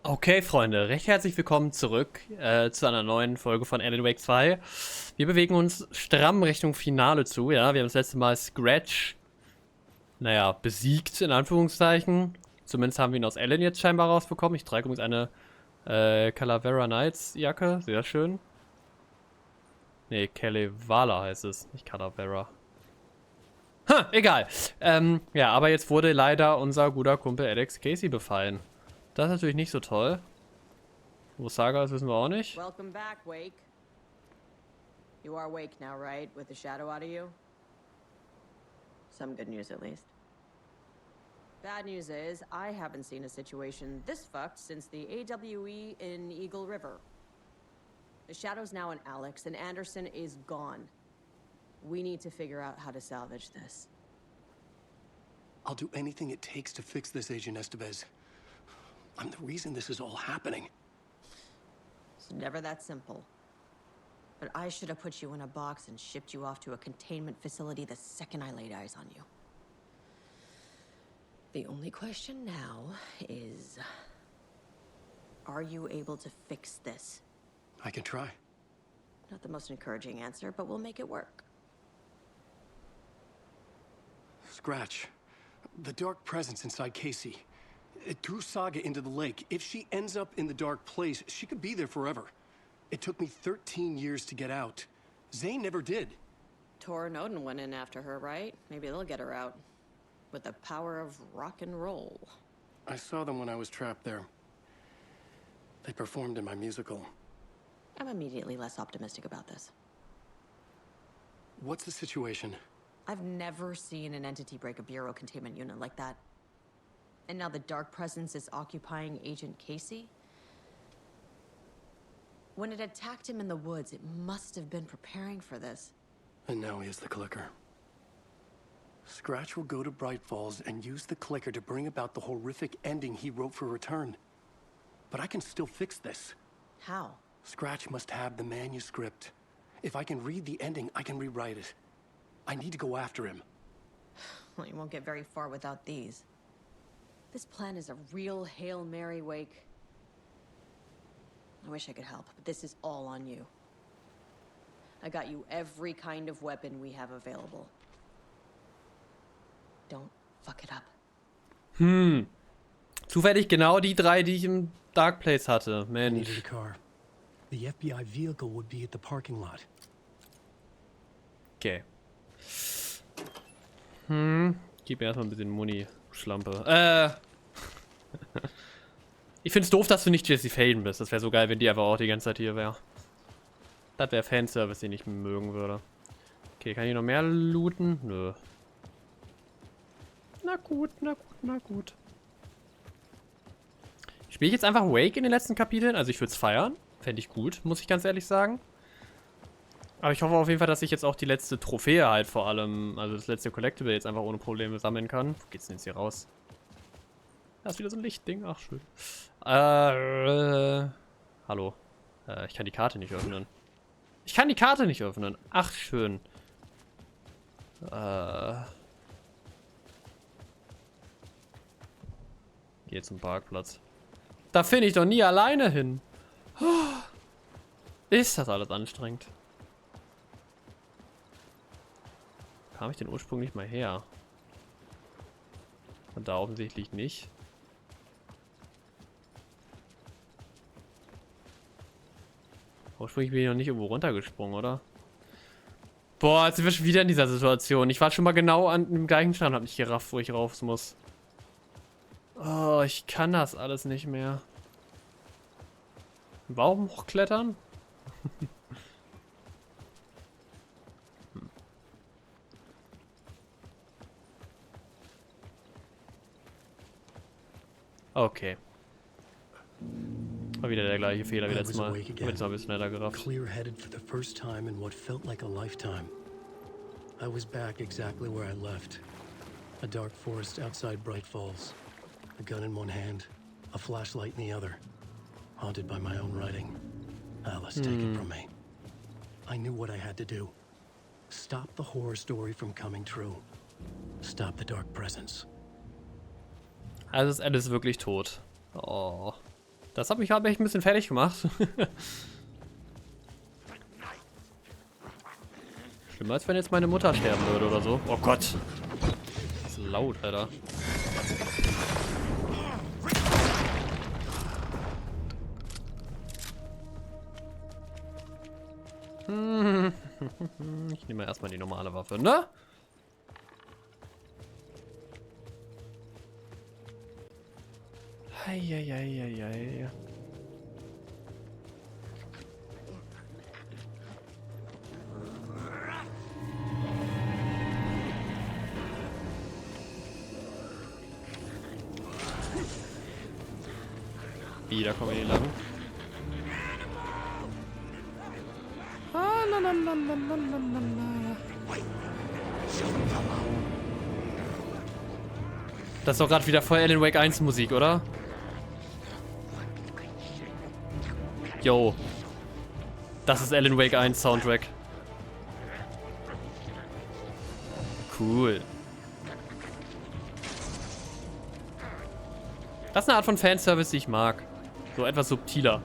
Okay, Freunde, recht herzlich willkommen zurück zu einer neuen Folge von Alan Wake 2. Wir bewegen uns stramm Richtung Finale zu, ja. Wir haben das letzte Mal Scratch, besiegt, in Anführungszeichen. Zumindest haben wir ihn aus Alan jetzt scheinbar rausbekommen. Ich trage übrigens eine Calavera Knights Jacke, sehr schön. Ne, Kalevala heißt es, nicht Calavera. Egal. Ja, aber jetzt wurde leider unser guter Kumpel Alex Casey befallen. Das ist natürlich nicht so toll. Wo Saga ist, wissen wir auch nicht. Welcome back, Wake. You are awake now, right? With the shadow out of you? Some good news, at least. Bad news is, I haven't seen a situation this fucked since the AWE in Eagle River. The shadow's now in Alex, and Anderson is gone. We need to figure out how to salvage this. I'll do anything it takes to fix this, Agent Estevez. I'm the reason this is all happening. It's never that simple. But I should have put you in a box and shipped you off to a containment facility the second I laid eyes on you. The only question now is, are you able to fix this? I can try. Not the most encouraging answer, but we'll make it work. Scratch. The dark presence inside Casey. It threw Saga into the lake. If she ends up in the dark place, she could be there forever. It took me 13 years to get out. Zane never did. Tor and Odin went in after her, right? Maybe they'll get her out. With the power of rock and roll. I saw them when I was trapped there. They performed in my musical. I'm immediately less optimistic about this. What's the situation? I've never seen an entity break a bureau containment unit like that. And now the dark presence is occupying Agent Casey? When it attacked him in the woods, it must have been preparing for this. And now he has the clicker. Scratch will go to Bright Falls and use the clicker to bring about the horrific ending he wrote for Return. But I can still fix this. How? Scratch must have the manuscript. If I can read the ending, I can rewrite it. I need to go after him. Well, you won't get very far without these. This plan is a real Hail Mary, Wake. I wish I could help, but this is all on you. I got you every kind of weapon we have available. Don't fuck it up. Zufällig genau die drei, die ich im Dark Place hatte. I Mensch. needed a car. The FBI vehicle would be at the parking lot. Okay. Gib mir erstmal ein bisschen Muni, Schlampe. Ich find's doof, dass du nicht Jesse Faden bist. Das wäre so geil, wenn die einfach auch die ganze Zeit hier wäre. Das wäre Fanservice, den ich mögen würde. Okay, kann ich noch mehr looten? Nö. Na gut, na gut, na gut. Spiele ich jetzt einfach Wake in den letzten Kapiteln? Also ich würde es feiern. Fände ich gut, muss ich ganz ehrlich sagen. Aber ich hoffe auf jeden Fall, dass ich jetzt auch die letzte Trophäe halt vor allem, also das letzte Collectible jetzt einfach ohne Probleme sammeln kann. Wo geht's denn jetzt hier raus? Da ist wieder so ein Lichtding. Ach, schön. Hallo. Ich kann die Karte nicht öffnen. Ich kann die Karte nicht öffnen. Ach, schön. Geh zum Parkplatz. Da finde ich doch nie alleine hin. Ist das alles anstrengend. Kam ich denn ursprünglich mal her? Und da offensichtlich nicht. Ursprünglich bin ich noch nicht irgendwo runtergesprungen, oder? Boah, jetzt sind wir schon wieder in dieser Situation. Ich war schon mal genau an dem gleichen Stand, hab nicht gerafft, wo ich rauf muss. Oh, ich kann das alles nicht mehr. Warum hochklettern? Okay. War wieder der gleiche Fehler wie letztes Mal. Jetzt mal ein bisschen schneller gerafft. Clear-headed for the first time in what felt like a lifetime. I was back exactly where I left. A dark forest outside Bright Falls. A gun in one hand, a flashlight in the other. Haunted by my own writing. Alice taken from me. I knew what I had to do. Stop the horror story from coming true. Stop the dark presence. Also ist Alice wirklich tot. Oh. Das hat mich halt echt ein bisschen fertig gemacht. Schlimmer, als wenn jetzt meine Mutter sterben würde oder so. Oh Gott. Das ist laut, Alter. Ich nehme erstmal die normale Waffe, ne? Eieieiei. Wieder kommen wir hier lang. Das ist doch gerade wieder voll Alan Wake 1 Musik, oder? Yo. Das ist Alan Wake 1 Soundtrack. Cool. Das ist eine Art von Fanservice, die ich mag. So etwas subtiler.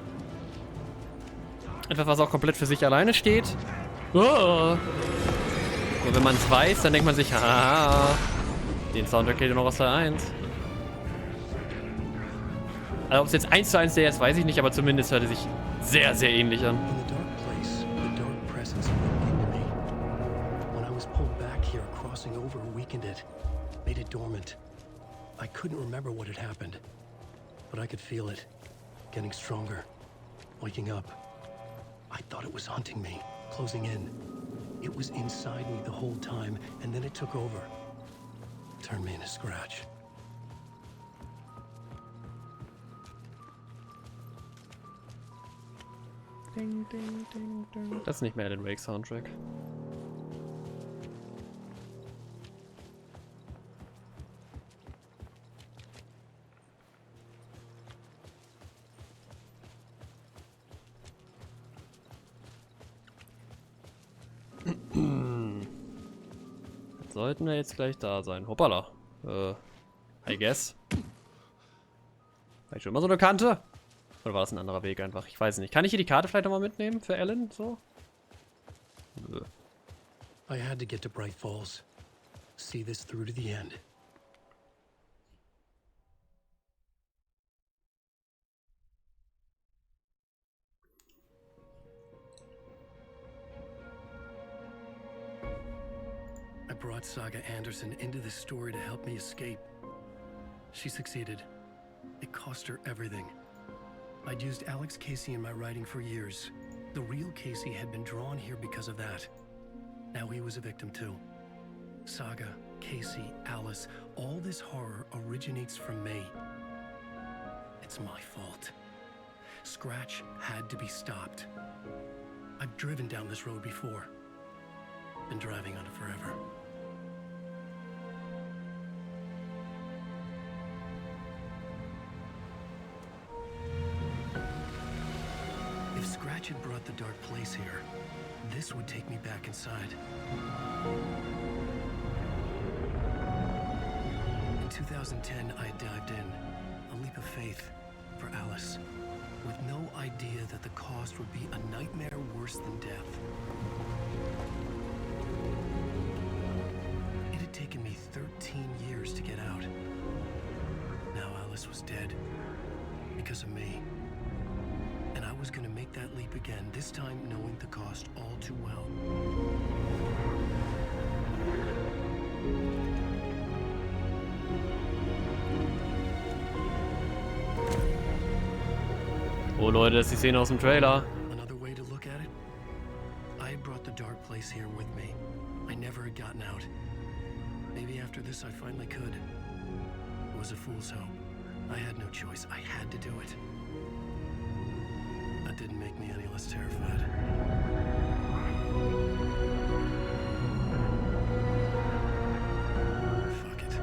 Etwas, was auch komplett für sich alleine steht. Oh. Und wenn man es weiß, dann denkt man sich, haha, den Soundtrack geht ja noch aus der 1. Also ob es jetzt 1:1 der ist, weiß ich nicht, aber zumindest hört er sich sehr, sehr ähnlich an. In the dark place, the dark presence came to me. When I was pulled back here, crossing over weakened it, made it dormant. I couldn't remember what had happened, but I could feel it, getting stronger, waking up. I thought it was hunting me, closing in. It was inside me the whole time, and then it took over. Turned me into Scratch. Ding, ding, ding, ding. Das ist nicht mehr Alan Wake Soundtrack. Sollten wir jetzt gleich da sein. Hoppala. I guess. War ich schon immer so eine Kante? Oder war das ein anderer Weg einfach? Ich weiß nicht. Kann ich hier die Karte vielleicht nochmal mitnehmen für Alan? So? Nö. I had to get to Bright Falls. See this through to the end. I brought Saga Anderson into this story to help me escape. She succeeded. It cost her everything. I'd used Alex Casey in my writing for years. The real Casey had been drawn here because of that. Now he was a victim too. Saga, Casey, Alice, all this horror originates from me. It's my fault. Scratch had to be stopped. I've driven down this road before. Been driving on it forever. If Scratch had brought the dark place here, this would take me back inside. In 2010, I dived in, a leap of faith for Alice, with no idea that the cost would be a nightmare worse than death. It had taken me 13 years to get out. Now Alice was dead, because of me. And I was gonna make that leap again, this time knowing the cost all too well. Oh Leute, das ist die Szene aus dem Trailer. Another way to look at it, I had brought the dark place here with me. I never had gotten out. Maybe after this I finally could. It was a fool's hope. I had no choice. I had to do it. That didn't make me any less terrified. Fuck it.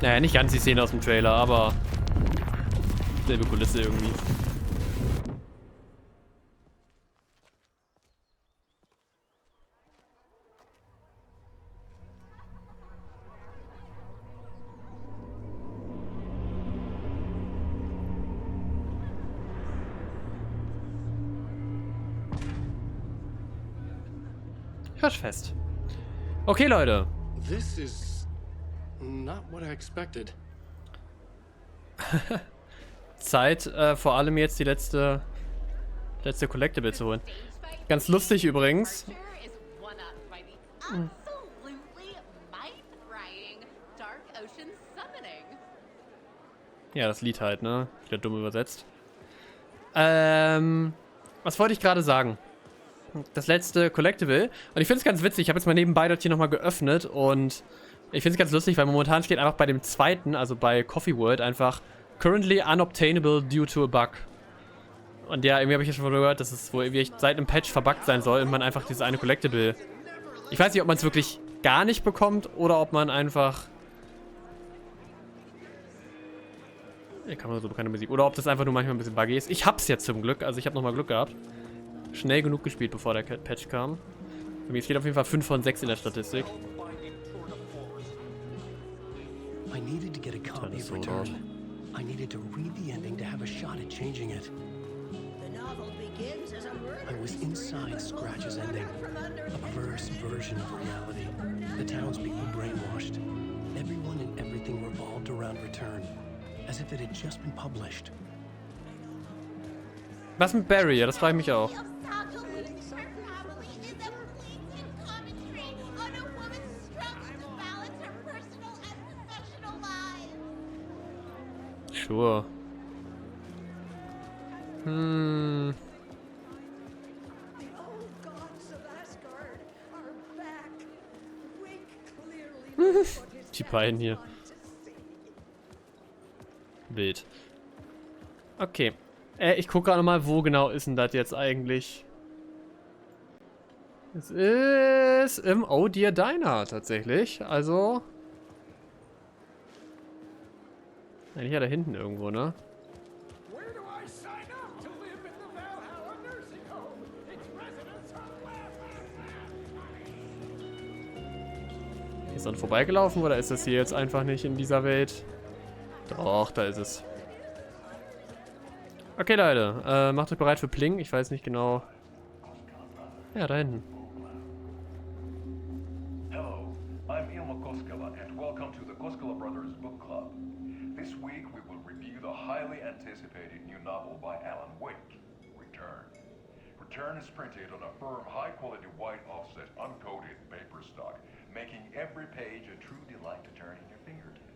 Naja, nicht ganz die Szene aus dem Trailer, aber selbe Kulisse irgendwie. Hirschfest. Okay, Leute. This is not what I expected. Zeit, vor allem jetzt die letzte Collectible zu holen. Ganz lustig übrigens. Ja, das Lied halt, ne? Wieder dumm übersetzt. Was wollte ich gerade sagen? Das letzte Collectible. Und ich finde es ganz witzig. Ich habe jetzt mal nebenbei dort hier nochmal geöffnet. Und ich finde es ganz lustig, weil momentan steht einfach bei dem zweiten, also bei Coffee World, einfach currently unobtainable due to a bug. Und ja, irgendwie habe ich ja schon gehört, dass es wohl irgendwie seit einem Patch verbuggt sein soll und man einfach dieses eine Collectible... Ich weiß nicht, ob man es wirklich gar nicht bekommt oder ob man einfach... Hier kann man so keine Musik. Oder ob das einfach nur manchmal ein bisschen buggy ist. Ich hab's jetzt zum Glück, also ich habe nochmal Glück gehabt. Schnell genug gespielt, bevor der Patch kam. Bei mir steht auf jeden Fall 5 von 6 in der Statistik. I needed to get a copy of Return. I needed to read the ending to have a shot at changing it. I was inside Scratch's ending, a perverse version of reality. The townspeople brainwashed. Everyone and everything revolved around Return, as if it had just been published. Was mit Barry? Ja, das frage ich mich auch. Sure. Die beiden hier. Wild. Okay. Ich gucke gerade mal, wo genau ist denn das jetzt eigentlich? Es ist im Oh Dear Diner tatsächlich. Also... Eigentlich ja da hinten irgendwo, ne? Ist dann vorbeigelaufen oder ist das hier jetzt einfach nicht in dieser Welt? Doch, da ist es. Okay, Leute. Macht euch bereit für Pling. Ich weiß nicht genau. Ja, da hinten. Hello, I'm Ilma Koskela and welcome to the Koskela Brothers Book Club. This week we will review the highly anticipated new novel by Alan Wake, Return. Return is printed on a firm, high-quality white offset, uncoated paper stock, making every page a true delight to turn in your fingertips.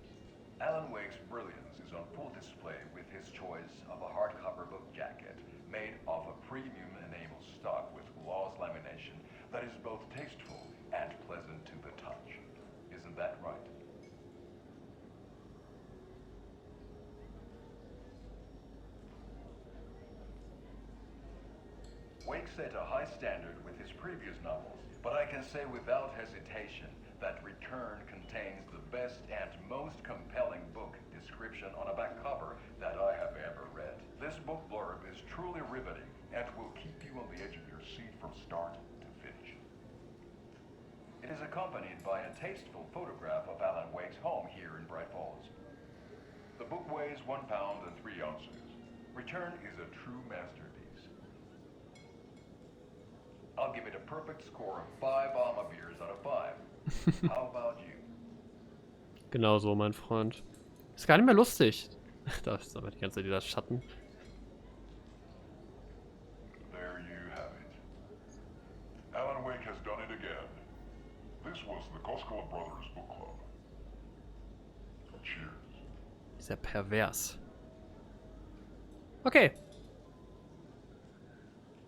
Alan Wake's brilliance is on full display with his choice of a hardcover book jacket made of a premium enamel stock with gloss lamination that is both tasteful and pleasant to the touch. Isn't that right? Wake set a high standard with his previous novels, but I can say without hesitation that Return contains the best and most compelling book description on a back cover that I have ever read. This book blurb is truly riveting and will keep you on the edge of your seat from start to finish. It is accompanied by a tasteful photograph of Alan Wake's home here in Bright Falls. The book weighs 1 pound and 3 ounces. Return is a true masterpiece. I'll give it a perfect score of 5 Alma beers out of 5. How about you? Genau so, mein Freund. Ist gar nicht mehr lustig. Da ist aber die ganze Zeit dieser Schatten. There you have it. Alan Wake has done it again. This was the Koskela Brothers Book Club. Cheers. Ist ja pervers. Okay.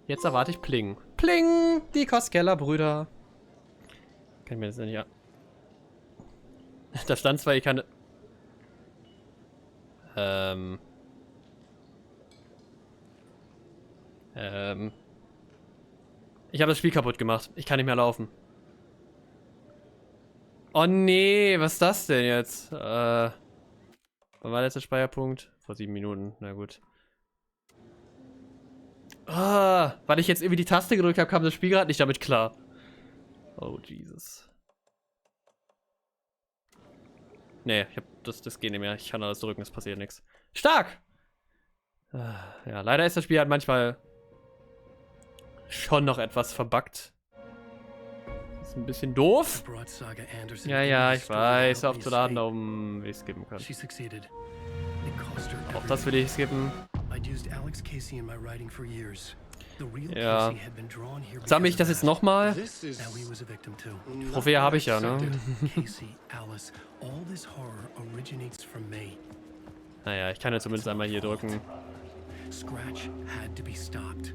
Jetzt erwarte ich Pling. Pling! Die Koskela-Brüder. Kann ich mir das denn nicht... Da stand zwar, ich kann... Ich habe das Spiel kaputt gemacht. Ich kann nicht mehr laufen. Oh nee, was ist das denn jetzt? Wann war der letzte Speicherpunkt? Vor 7 Minuten, na gut. Ah, weil ich jetzt irgendwie die Taste gedrückt habe, kam das Spiel gerade nicht damit klar. Oh, Jesus. Nee, das geht nicht mehr. Ich kann alles drücken, es passiert nichts. Stark! Ja, leider ist das Spiel halt manchmal schon noch etwas verbuggt. Ist ein bisschen doof. brought Saga Anderson Ja, into ja, the ich story weiß, to help aufzuladen, me da oben will ich skippen können. escape. She succeeded. It cost her Auch das will ich skippen. I'd used Alex Casey in my writing for years. The real Ja. Casey had been drawn here Sammle ich das because jetzt nochmal? This is now he was a victim too. Trophäe habe ich ja, ne? Casey, Alice, all this horror originates from me. Naja, ich kann ja zumindest einmal hier drücken. Scratch had to be stopped.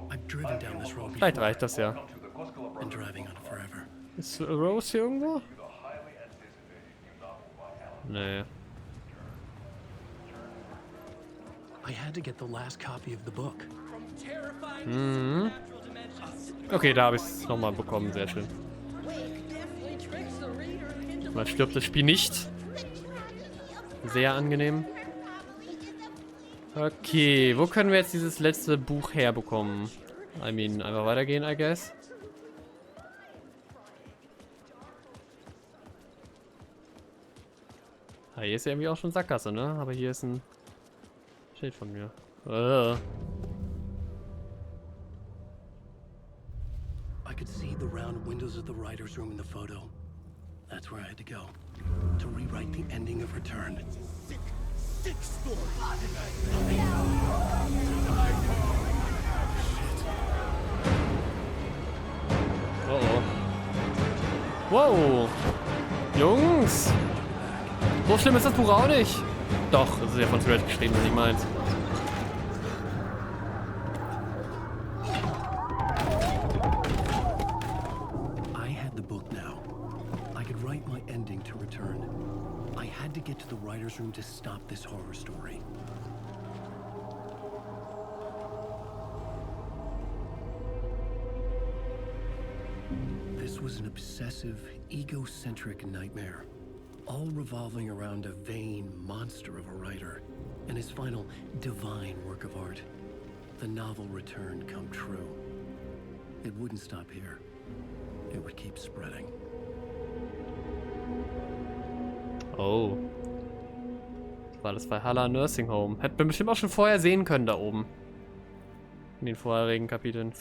I've driven down this road Vielleicht before. reicht das ja. Been driving on it forever. Ist Rose hier irgendwo? Nee. I had to get the last copy of the book. Okay, da habe ich es nochmal bekommen. Sehr schön. Mal stirbt das Spiel nicht. Sehr angenehm. Okay, wo können wir jetzt dieses letzte Buch herbekommen? I mean, einfach weitergehen, I guess. Ah, hier ist ja irgendwie auch schon Sackgasse, ne? Aber hier ist ein Schild von mir. I could see the round windows of the writer's room in the photo. That's where I had to go. To rewrite the ending of Return. sick story. Oh oh. Wow. Jungs. So schlimm ist das Buch auch nicht. Doch, das ist ja von Scratch geschrieben, was ich meins. I had the book now. I could write my ending to Return. I had to get to the writer's room to stop this horror story. This was an obsessive, egocentric nightmare, all revolving around a vain monster of a writer and his final divine work of art, the novel Return come true. It wouldn't stop here. It would keep spreading. Oh. Das war das Valhalla Nursing Home. Hätte man bestimmt auch schon vorher sehen können da oben. In den vorherigen Kapiteln.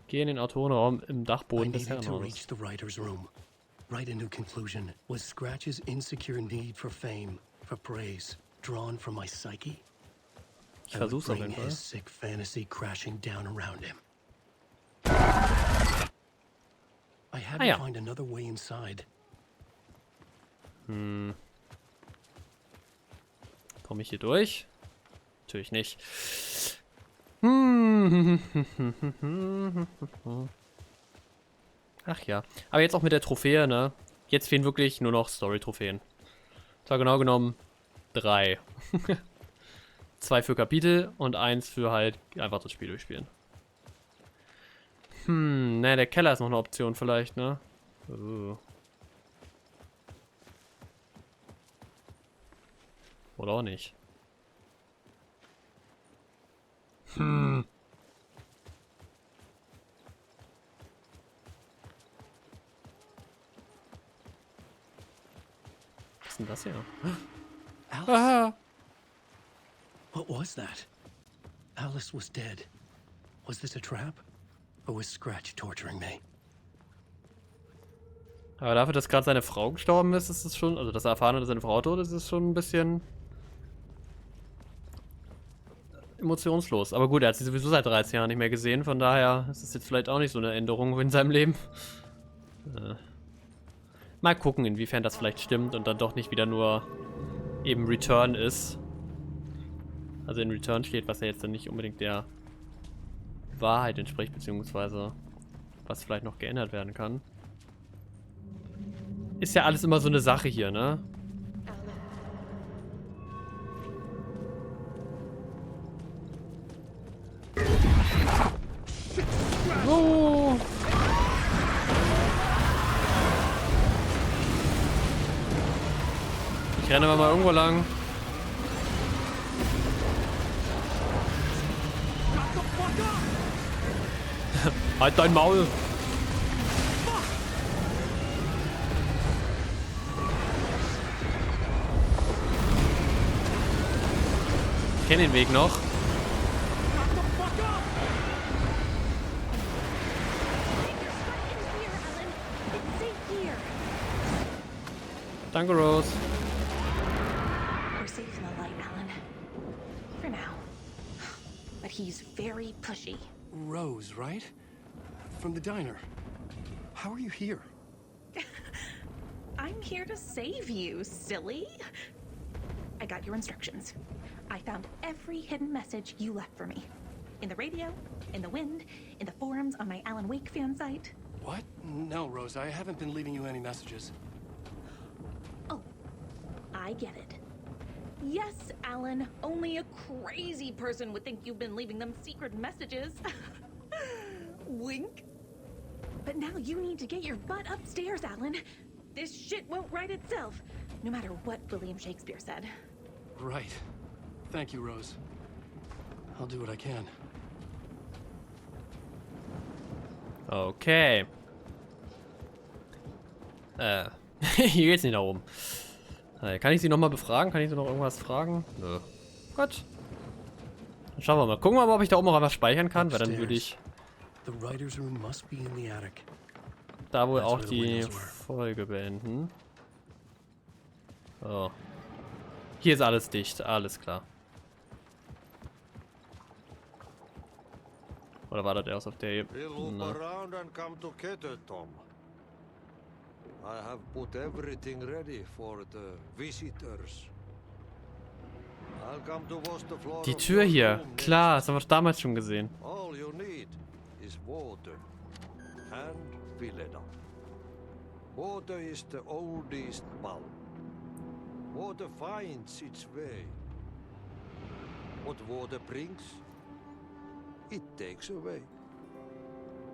Geh in den Autorenraum im I Dachboden des needed to Herrenhauses. reach the writer's room. Right into conclusion. Was Scratch's insecure need for fame, for praise, drawn from my psyche? Ich I would versuch's auf bring jeden Fall. his sick fantasy crashing down around him. I had Ah, to ja. find another way inside. Komme ich hier durch? Natürlich nicht. Ach ja. Aber jetzt auch mit der Trophäe, ne? Jetzt fehlen wirklich nur noch Story-Trophäen. Zwar genau genommen 3. 2 für Kapitel und 1 für halt einfach das Spiel durchspielen. Ne, der Keller ist noch eine Option vielleicht, ne? Oder auch nicht. Was ist denn das hier? Alice, Ah! what was that? Alice was dead. Was this a trap? Or was Scratch torturing me? Aber dafür, dass gerade seine Frau gestorben ist, ist es schon, also dass er erfahren hat, dass seine Frau tot ist, ist es schon ein bisschen emotionslos. Aber gut, er hat sie sowieso seit 13 Jahren nicht mehr gesehen, von daher ist es jetzt vielleicht auch nicht so eine Änderung in seinem Leben. Mal gucken, inwiefern das vielleicht stimmt und dann doch nicht wieder nur eben Return ist. Also in Return steht, was ja jetzt dann nicht unbedingt der Wahrheit entspricht, beziehungsweise was vielleicht noch geändert werden kann. Ist ja alles immer so eine Sache hier, ne? Oh. Ich renne aber mal irgendwo lang. Halt dein Maul! Ich kenne den Weg noch. Danke, Rose. We're safe in the light, Alan. For now. But he's very pushy. Rose, right? From the diner. How are you here? I'm here to save you, silly. I got your instructions. I found every hidden message you left for me. In the radio, in the wind, in the forums on my Alan Wake fan site. What? No, Rose, I haven't been leaving you any messages. Oh, I get it. Yes, Alan, only a crazy person would think you've been leaving them secret messages. Wink. But now you need to get your butt upstairs, Alan. This shit won't right itself, no matter what William Shakespeare said. Right. Thank you, Rose. I'll do what I can. Okay. Hier geht's nicht nach oben. Kann ich sie nochmal befragen? Kann ich sie noch irgendwas fragen? Nö. Gut. Dann schauen wir mal. Gucken wir mal, ob ich da oben noch was speichern kann, weil dann würde ich The writer's room must be in the attic. da wohl auch die Folge beenden. So. Hier ist alles dicht, alles klar. Oder war das erst auf der We'll loop Ebene? around and come together, Tom. I have put everything ready for the visitors. I'll come to wash the floor Die of Tür your hier. room Klar, next. das haben wir doch damals schon gesehen. All you need is water and fill it up. Water is the oldest bulb. Water finds its way. What water brings, it takes away.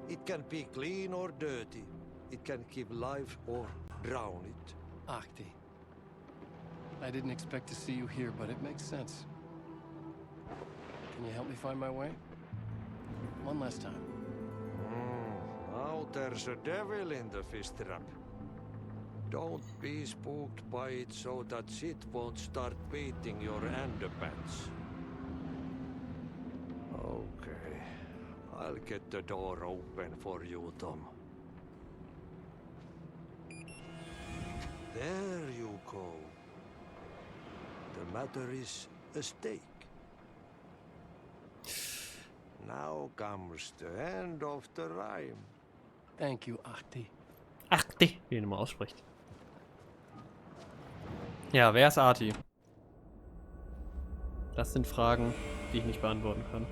It can be clean or dirty. It can keep life or drown it. Ahti. I didn't expect to see you here, but it makes sense. Can you help me find my way? One last time. Now there's a devil in the fish trap. Don't be spooked by it so that shit won't start beating your underpants. Okay, I'll get the door open for you, Tom. There you go. The matter is a stake. Now comes the end of the rhyme. Thank you, Ahti. Arti, wie ihn immer ausspricht. Ja, wer ist Arti? Das sind Fragen, die ich nicht beantworten kann.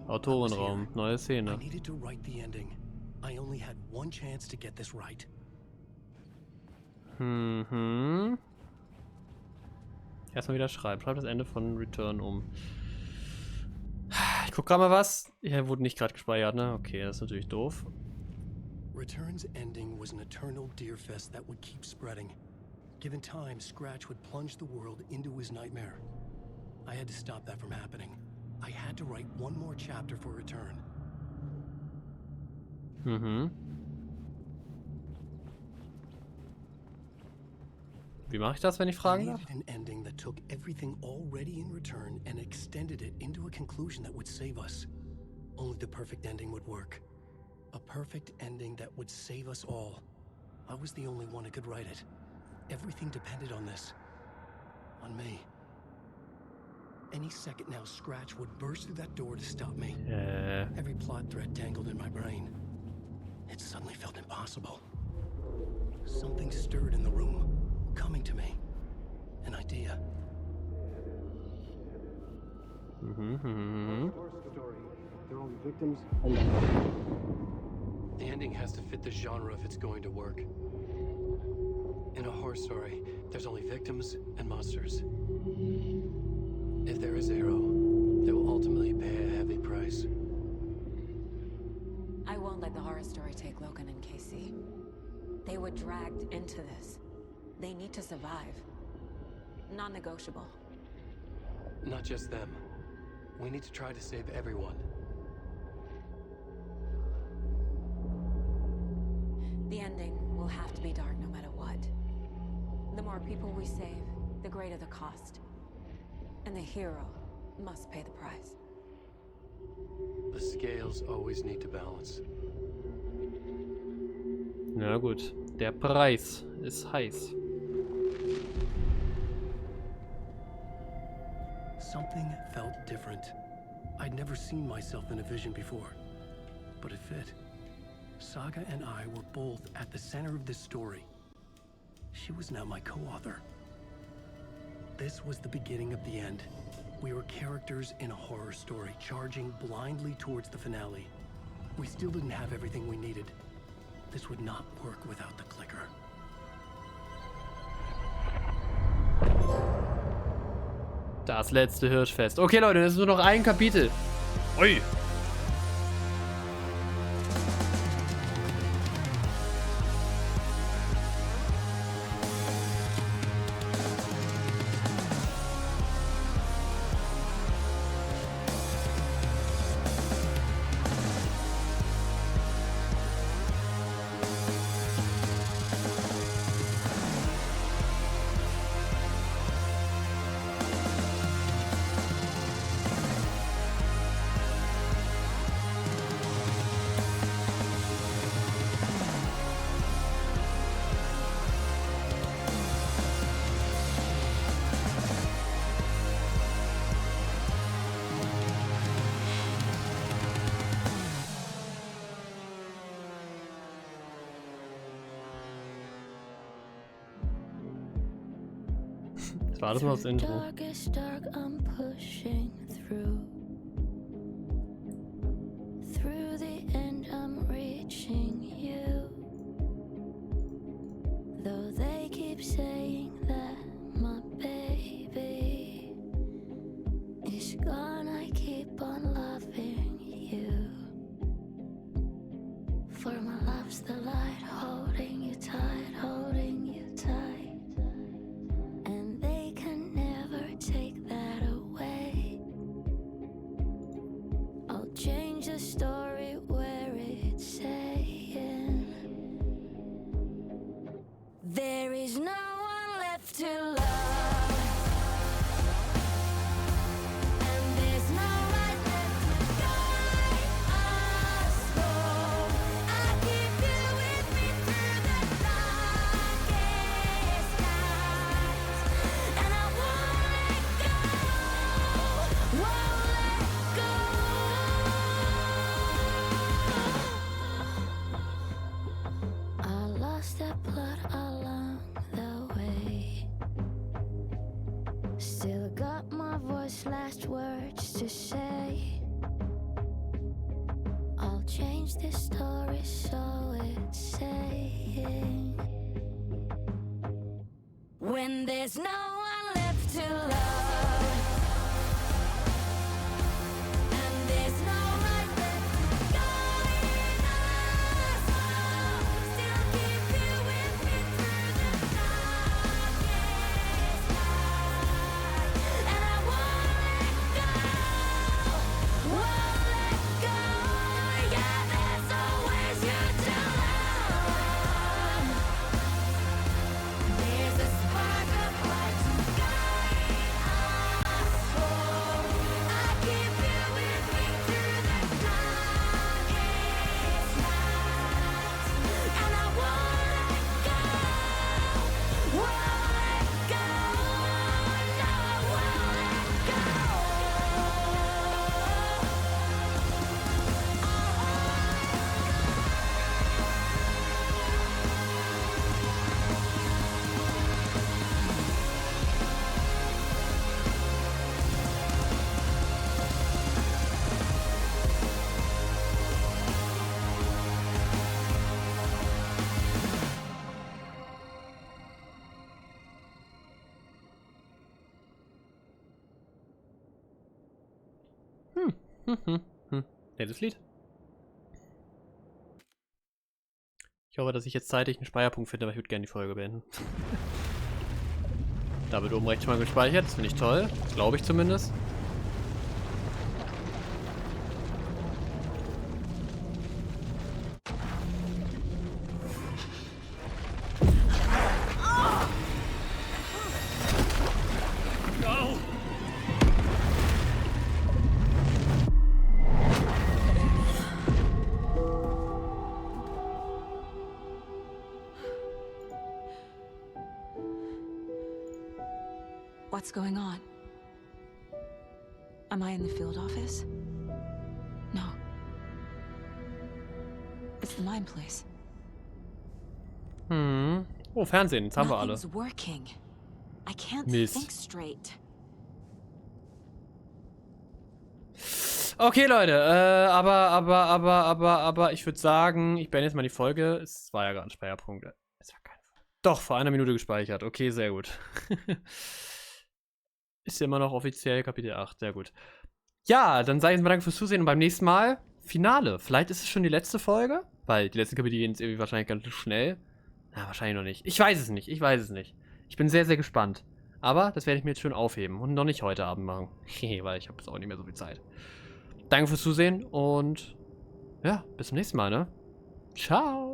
Autorenraum, neue I Szene. needed to write the ending. I only had one chance to get this right. Mhm. Erstmal wieder schreiben. Schreib das Ende von Return um. Ich guck gerade mal was. Hier wurde nicht gerade gespeichert, ne? Okay, das ist natürlich doof. Return's ending was an eternal deerfest that would keep spreading. Given time, Scratch would plunge the world into his nightmare. I had to stop that from happening. I had to write one more chapter for Return. Mhm. Wie mache ich das, wenn ich I fragen darf? needed an ending that took everything already in Return and extended it into a conclusion that would save us. Only the perfect ending would work. A perfect ending that would save us all. I was the only one who could write it. Everything depended on this. On me. Any second now, Scratch would burst through that door to stop me. Every plot thread tangled in my brain. It suddenly felt impossible. Something stirred in the room, coming to me. An idea. They're only victims and the ending has to fit the genre if it's going to work. In a horror story, there's only victims and monsters. If there is a hero, they will ultimately pay a heavy price. I won't let the horror story take Logan and Casey. They were dragged into this. They need to survive. Non-negotiable. Not just them. We need to try to save everyone. The ending will have to be dark no matter what. The more people we save, the greater the cost. And the hero must pay the price. The scales always need to balance. Na gut, der Preis ist heiß. Something felt different. I'd never seen myself in a vision before, but it fit. Saga and I were both at the center of this story. She was now my co-author. This was the beginning of the end. We were characters in a horror story, charging blindly towards the finale. We still didn't have everything we needed. This would not work without the clicker. Das letzte Hirschfest. Okay, Leute, das ist nur noch ein Kapitel. Ui. Das war das mal das Intro. Dark, I'm pushing through. Through the end, I'm reaching you. Though they keep saying that my baby is gone, I keep on loving you. For my love's the light, holding you tight, holding you tight. Take that away. I'll change the story where it's saying there is no one left to love, and there's no light left to guide us home. I keep you with me through the darkest nights, and I won't let go. I lost that plot along the way. Still got my voice, last words to say. I'll change this story so it's saying when there's no one left to love. Nettes Lied. Ich hoffe, dass ich jetzt zeitig einen Speicherpunkt finde, aber ich würde gerne die Folge beenden. Da wird oben rechts schon mal gespeichert, das finde ich toll. Glaube ich zumindest. What's going on? Am I in the field office? No. It's the mine place. Hm. Oh, Fernsehen, jetzt haben wir alle. Nothing's working. I can't Mist. think straight. Okay, Leute, aber ich würde sagen, ich beende jetzt mal die Folge. Es war ja gerade ein Speicherpunkt. Es war keine Folge. Doch, vor einer Minute gespeichert. Okay, sehr gut. Ist ja immer noch offiziell Kapitel 8, sehr gut. Ja, dann sage ich jetzt mal danke fürs Zusehen und beim nächsten Mal Finale. Vielleicht ist es schon die letzte Folge, weil die letzten Kapitel gehen jetzt irgendwie wahrscheinlich ganz schnell. Na, wahrscheinlich noch nicht. Ich weiß es nicht, Ich bin sehr, sehr gespannt. Aber das werde ich mir jetzt schön aufheben und noch nicht heute Abend machen. Weil ich habe jetzt auch nicht mehr so viel Zeit. Danke fürs Zusehen und ja, bis zum nächsten Mal, ne? Ciao!